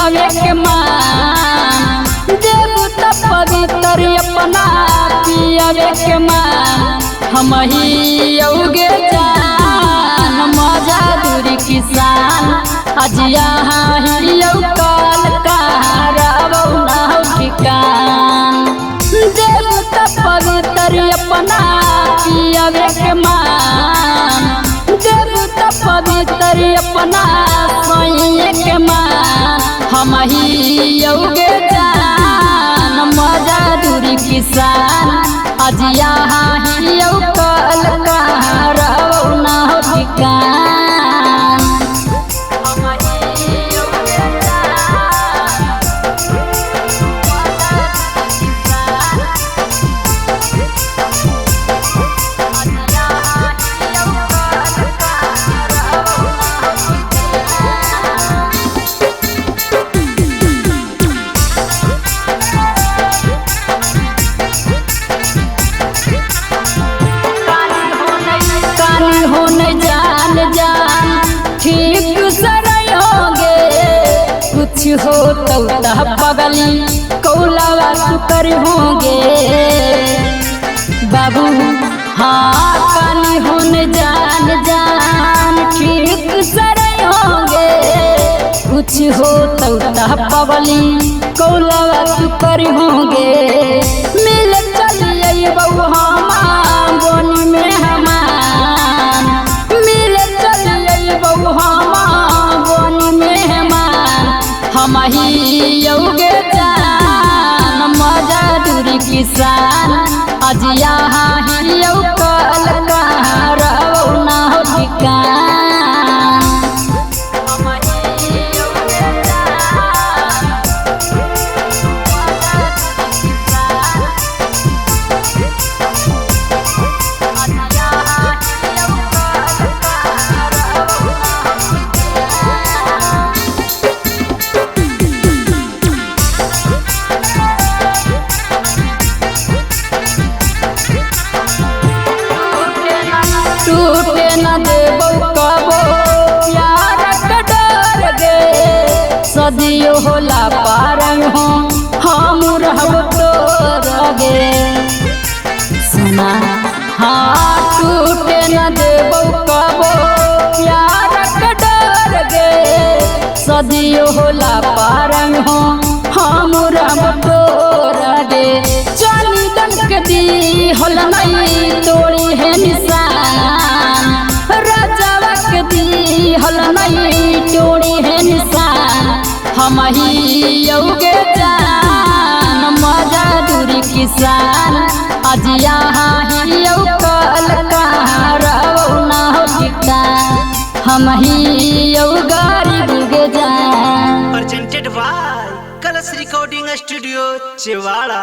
पियावे के मान देबू त पवित्र अपना पियावे के मान हम ही औगे जान मजा दूरी किसान आज यहाँ ही कल कारवना ठिकान देबू त पवित्र अपना पियावे के मान देबू त पवित्र अपना सोइए के मान हम ही औगे जान मजा दूरी किसान आज यहाँ ही कल कारवना ठिकान ठीक सराय होगे कुछ हो तो पगली कौलावा सुकर होंगे बाबू हाँ कानी होने जान जान ठीक सराय होंगे कुछ हो तो पगली कौलावा सुकर होंगे मिल चलिए बबू हम बोनी में हमान मिल चलिए बबू हम बोनी में हमान हम ही औगे जान मजा दूरी किसान आज यहाँ ही कल कारवना ठिकान टूटे न देबो कबो प्यार का डर गे सदियो होला पारंग हो हम रहब तोर गे सुना हाँ टूटे न देबो कबो प्यार का डर गे सदियो होला पारंग हो हम रहब तोर गे चली दन के दी होल नहीं तोड़ी है निशान राजावा के दी हल नहीं तोड़ी है निशान हम ही औगे जान मजा दूरी किसान आज यहाँ ही कल कारवना ठिकान हम ही गरीब जान presented by Colors Recording Studio Chewala।